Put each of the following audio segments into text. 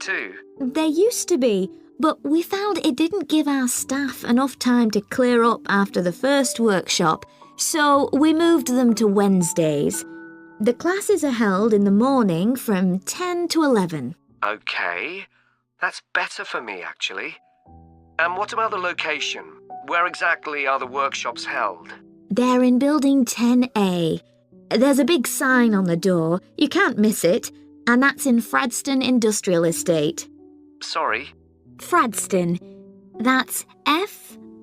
too? There used to be, but we found it didn't give our staff enough time to clear up after the first workshop, so we moved them to Wednesdays. The classes are held in the morning from 10 to 11. OK. That's better for me, actually. And what about the location? Where exactly are the workshops held? They're in Building 10A. There's a big sign on the door. You can't miss it. And that's in Fradston Industrial Estate. Sorry? Fradston. That's F-R-A-D-S-T-O-N-E.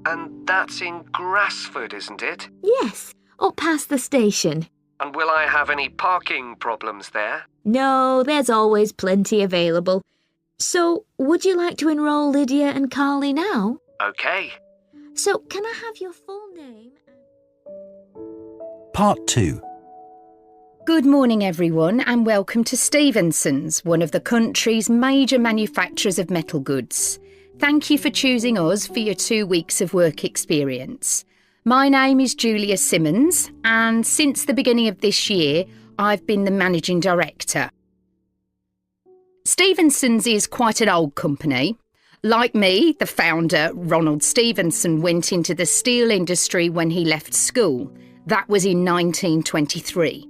And that's in Grassford, isn't it? Yes, up past the station. And will I have any parking problems there? No, there's always plenty available. So, would you like to enrol Lydia and Carly now? OK. So, can I have your full name? Part 2. Good morning, everyone, and welcome to Stevenson's, one of the country's major manufacturers of metal goods. Thank you for choosing us for your 2 weeks of work experience. My name is Julia Simmons, and since the beginning of this year, I've been the Managing Director. Stevenson's is quite an old company. Like me, the founder, Ronald Stevenson, went into the steel industry when he left school. That was in 1923.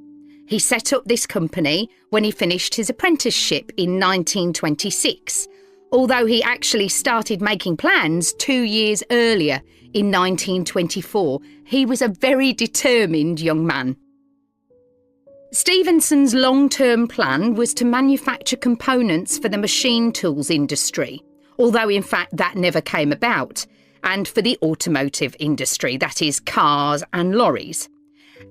He set up this company when he finished his apprenticeship in 1926, although he actually started making plans 2 years earlier, in 1924. He was a very determined young man. Stevenson's long-term plan was to manufacture components for the machine tools industry, although in fact that never came about, and for the automotive industry, that is cars and lorries.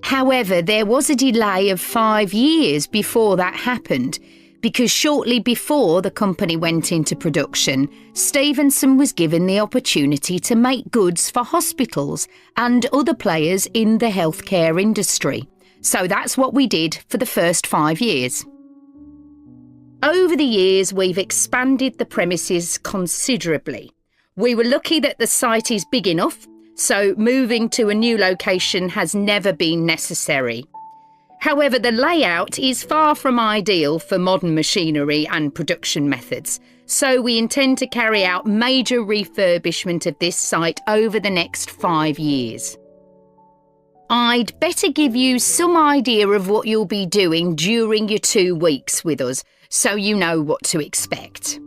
However, there was a delay of 5 years before that happened, because shortly before the company went into production, Stevenson was given the opportunity to make goods for hospitals and other players in the healthcare industry. So that's what we did for the first 5 years. Over the years, we've expanded the premises considerably. We were lucky that the site is big enough, so moving to a new location has never been necessary. However, the layout is far from ideal for modern machinery and production methods, so we intend to carry out major refurbishment of this site over the next 5 years. I'd better give you some idea of what you'll be doing during your 2 weeks with us, so you know what to expect.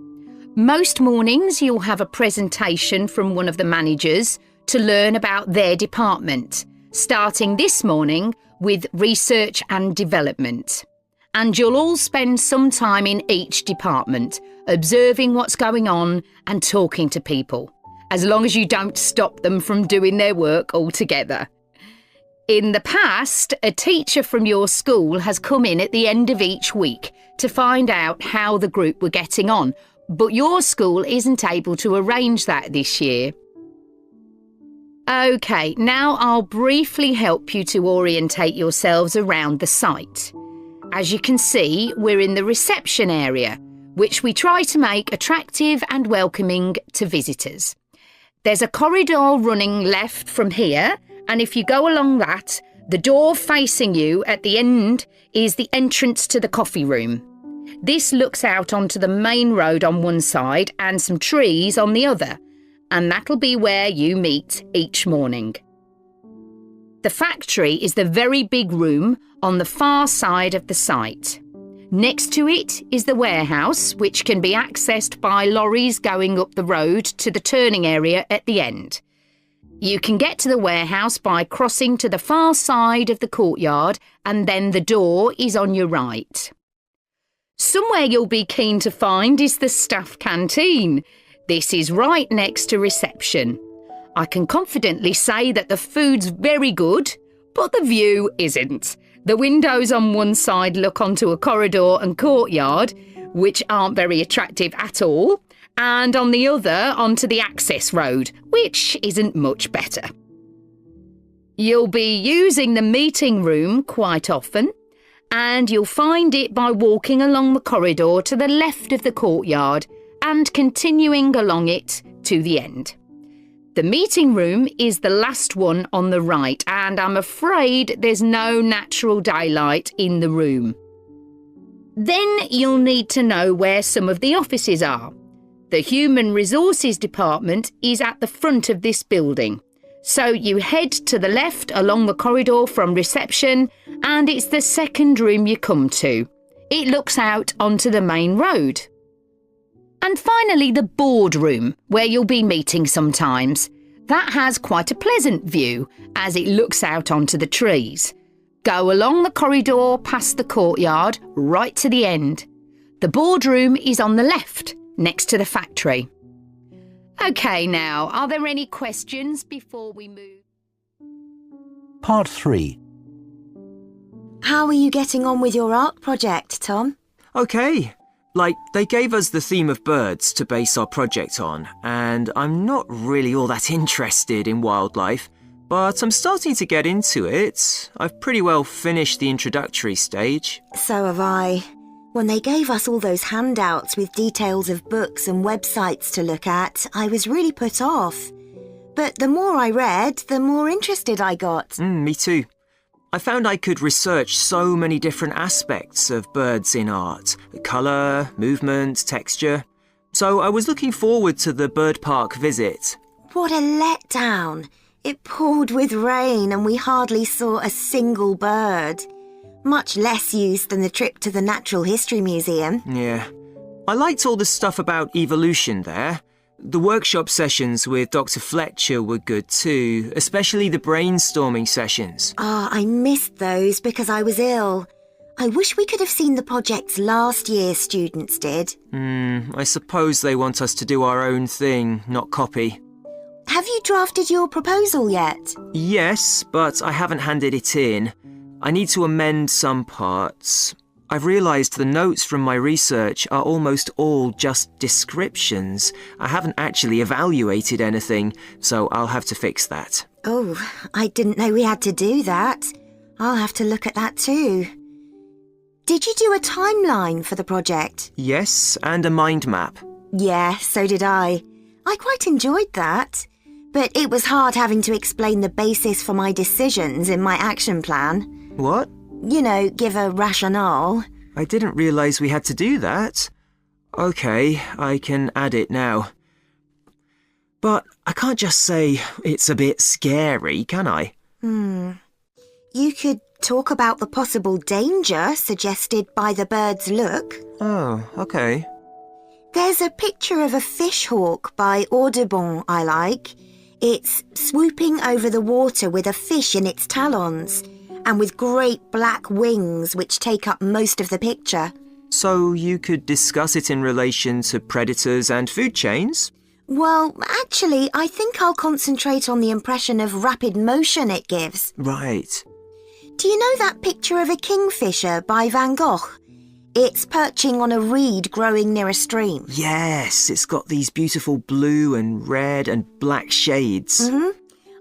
Most mornings you'll have a presentation from one of the managers to learn about their department, starting this morning with research and development. And you'll all spend some time in each department, observing what's going on and talking to people, as long as you don't stop them from doing their work altogether. In the past, a teacher from your school has come in at the end of each week to find out how the group were getting on, but your school isn't able to arrange that this year. OK, now I'll briefly help you to orientate yourselves around the site. As you can see, we're in the reception area, which we try to make attractive and welcoming to visitors. There's a corridor running left from here, and if you go along that, the door facing you at the end is the entrance to the coffee room. This looks out onto the main road on one side and some trees on the other, and that'll be where you meet each morning. The factory is the very big room on the far side of the site. Next to it is the warehouse, which can be accessed by lorries going up the road to the turning area at the end. You can get to the warehouse by crossing to the far side of the courtyard, and then the door is on your right. Somewhere you'll be keen to find is the staff canteen. This is right next to reception. I can confidently say that the food's very good, but the view isn't. The windows on one side look onto a corridor and courtyard, which aren't very attractive at all, and on the other onto the access road, which isn't much better. You'll be using the meeting room quite often, and you'll find it by walking along the corridor to the left of the courtyard and continuing along it to the end. The meeting room is the last one on the right, and I'm afraid there's no natural daylight in the room. Then you'll need to know where some of the offices are. The Human Resources Department is at the front of this building. So you head to the left along the corridor from reception, and it's the second room you come to. It looks out onto the main road. And finally, the boardroom, where you'll be meeting sometimes. That has quite a pleasant view as it looks out onto the trees. Go along the corridor past the courtyard, right to the end. The boardroom is on the left, next to the factory. OK, now, are there any questions before we move? Part 3. How are you getting on with your art project, Tom? Okay. They gave us the theme of birds to base our project on, and I'm not really all that interested in wildlife, but I'm starting to get into it. I've pretty well finished the introductory stage. So have I. When they gave us all those handouts with details of books and websites to look at, I was really put off. But the more I read, the more interested I got. Me too. I found I could research so many different aspects of birds in art. Colour, movement, texture. So I was looking forward to the bird park visit. What a letdown. It poured with rain and we hardly saw a single bird. Much less use than the trip to the Natural History Museum. Yeah. I liked all the stuff about evolution there. The workshop sessions with Dr. Fletcher were good too, especially the brainstorming sessions. I missed those because I was ill. I wish we could have seen the projects last year's students did. I suppose they want us to do our own thing, not copy. Have you drafted your proposal yet? Yes, but I haven't handed it in. I need to amend some parts. I've realised the notes from my research are almost all just descriptions. I haven't actually evaluated anything, so I'll have to fix that. Oh, I didn't know we had to do that. I'll have to look at that too. Did you do a timeline for the project? Yes, and a mind map. Yeah, so did I. I quite enjoyed that. But it was hard having to explain the basis for my decisions in my action plan. What? You know, give a rationale. I didn't realise we had to do that. OK, I can add it now. But I can't just say it's a bit scary, can I? You could talk about the possible danger suggested by the bird's look. Oh, OK. There's a picture of a fish hawk by Audubon I like. It's swooping over the water with a fish in its talons and with great black wings which take up most of the picture. So you could discuss it in relation to predators and food chains? Well, actually, I think I'll concentrate on the impression of rapid motion it gives. Right. Do you know that picture of a kingfisher by Van Gogh? It's perching on a reed growing near a stream. Yes, it's got these beautiful blue and red and black shades.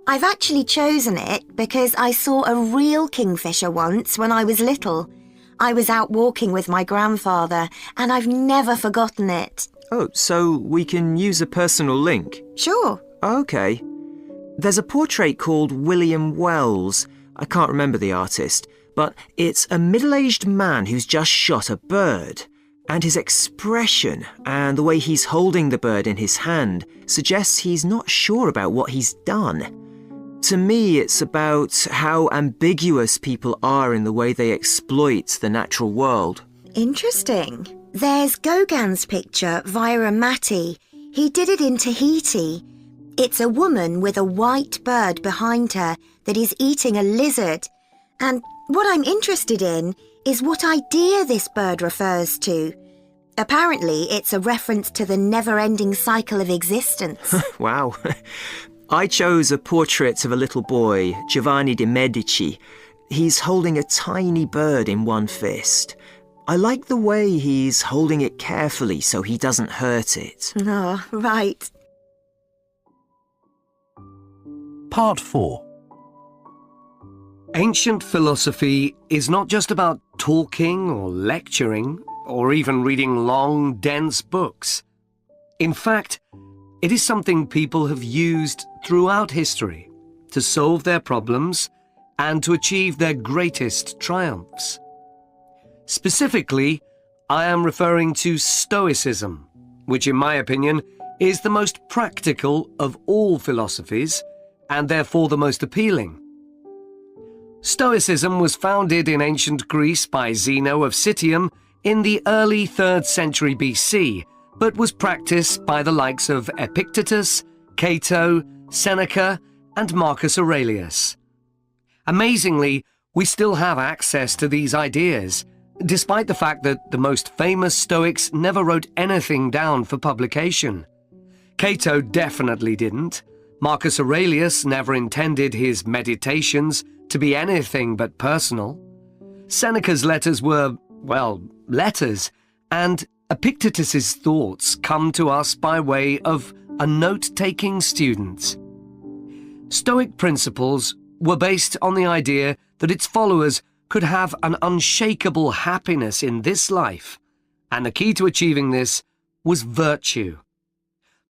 I've actually chosen it because I saw a real kingfisher once when I was little. I was out walking with my grandfather and I've never forgotten it. Oh, so we can use a personal link? Sure. OK. There's a portrait called William Wells. I can't remember the artist, but it's a middle-aged man who's just shot a bird. And his expression and the way he's holding the bird in his hand suggests he's not sure about what he's done. To me, it's about how ambiguous people are in the way they exploit the natural world. Interesting. There's Gauguin's picture via a Matty. He did it in Tahiti. It's a woman with a white bird behind her that is eating a lizard. And what I'm interested in is what idea this bird refers to. Apparently, it's a reference to the never-ending cycle of existence. Wow. I chose a portrait of a little boy, Giovanni de' Medici. He's holding a tiny bird in one fist. I like the way he's holding it carefully so he doesn't hurt it. Oh, right. Part 4. Ancient philosophy is not just about talking or lecturing or even reading long, dense books. In fact, It is something people have used throughout history to solve their problems and to achieve their greatest triumphs. Specifically, I am referring to Stoicism, which in my opinion is the most practical of all philosophies and therefore the most appealing. Stoicism was founded in ancient Greece by Zeno of Citium in the early 3rd century BC, but was practiced by the likes of Epictetus, Cato, Seneca, and Marcus Aurelius. Amazingly, we still have access to these ideas, despite the fact that the most famous Stoics never wrote anything down for publication. Cato definitely didn't. Marcus Aurelius never intended his meditations to be anything but personal. Seneca's letters were, well, letters, and Epictetus's thoughts come to us by way of a note-taking student. Stoic principles were based on the idea that its followers could have an unshakable happiness in this life, and the key to achieving this was virtue.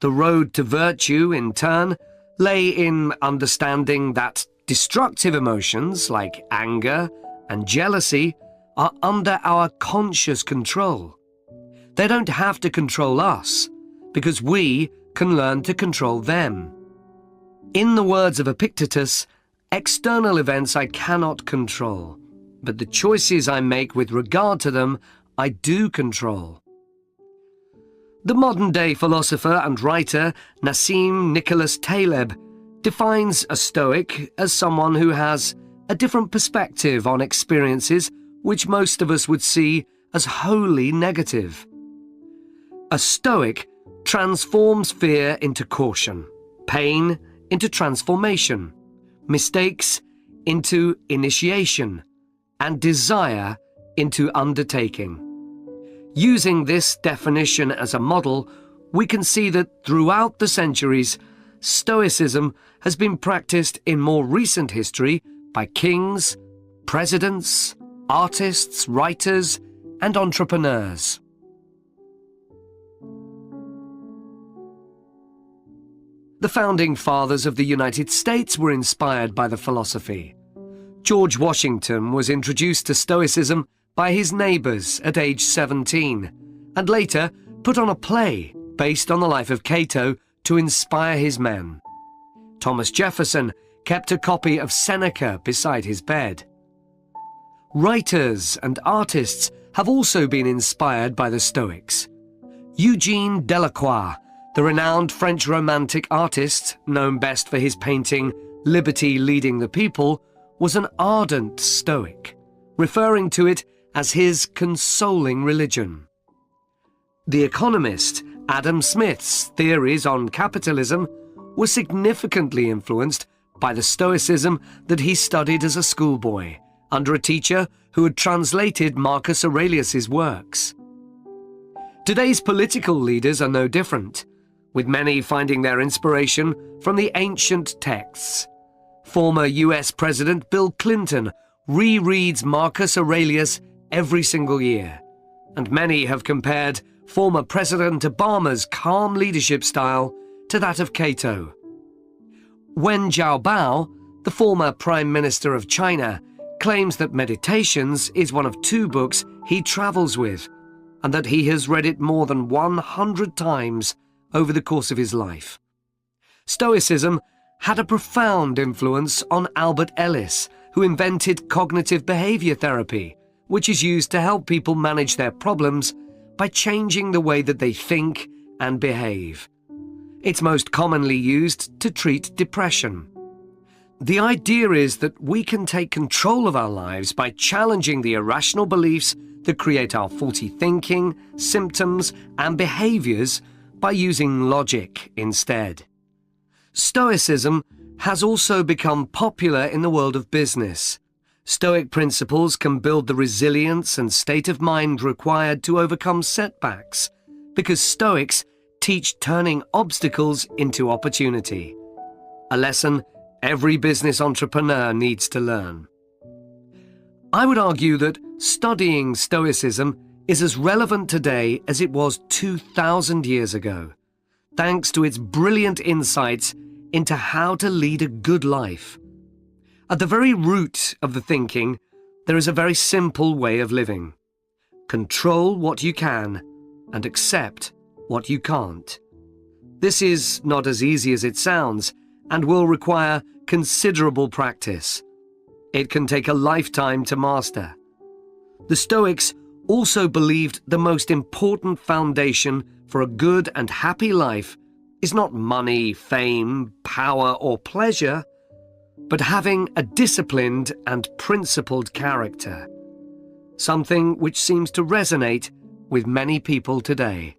The road to virtue, in turn, lay in understanding that destructive emotions like anger and jealousy are under our conscious control. They don't have to control us, because we can learn to control them. In the words of Epictetus, external events I cannot control, but the choices I make with regard to them I do control. The modern-day philosopher and writer Nassim Nicholas Taleb defines a Stoic as someone who has a different perspective on experiences which most of us would see as wholly negative. A Stoic transforms fear into caution, pain into transformation, mistakes into initiation, and desire into undertaking. Using this definition as a model, we can see that throughout the centuries, Stoicism has been practiced in more recent history by kings, presidents, artists, writers, and entrepreneurs. The founding fathers of the United States were inspired by the philosophy. George Washington was introduced to Stoicism by his neighbours at age 17, and later put on a play based on the life of Cato to inspire his men. Thomas Jefferson kept a copy of Seneca beside his bed. Writers and artists have also been inspired by the Stoics. Eugene Delacroix, the renowned French Romantic artist, known best for his painting Liberty Leading the People, was an ardent Stoic, referring to it as his consoling religion. The economist Adam Smith's theories on capitalism were significantly influenced by the Stoicism that he studied as a schoolboy, under a teacher who had translated Marcus Aurelius's works. Today's political leaders are no different, with many finding their inspiration from the ancient texts. Former US President Bill Clinton rereads Marcus Aurelius every single year, and many have compared former President Obama's calm leadership style to that of Cato. Wen Jiabao, the former Prime Minister of China, claims that Meditations is one of 2 books he travels with, and that he has read it more than 100 times over the course of his life. Stoicism had a profound influence on Albert Ellis, who invented cognitive behavior therapy, which is used to help people manage their problems by changing the way that they think and behave. It's most commonly used to treat depression. The idea is that we can take control of our lives by challenging the irrational beliefs that create our faulty thinking, symptoms, and behaviors by using logic instead. Stoicism has also become popular in the world of business. Stoic principles can build the resilience and state of mind required to overcome setbacks, because Stoics teach turning obstacles into opportunity, a lesson every business entrepreneur needs to learn. I would argue that studying Stoicism is as relevant today as it was 2,000 years ago. thanks to its brilliant insights into how to lead a good life. At the very root of the thinking, there is a very simple way of living. Control what you can and accept what you can't. This is not as easy as it sounds and will require considerable practice. It can take a lifetime to master. The Stoics also believed the most important foundation for a good and happy life is not money, fame, power, or pleasure, but having a disciplined and principled character, something which seems to resonate with many people today.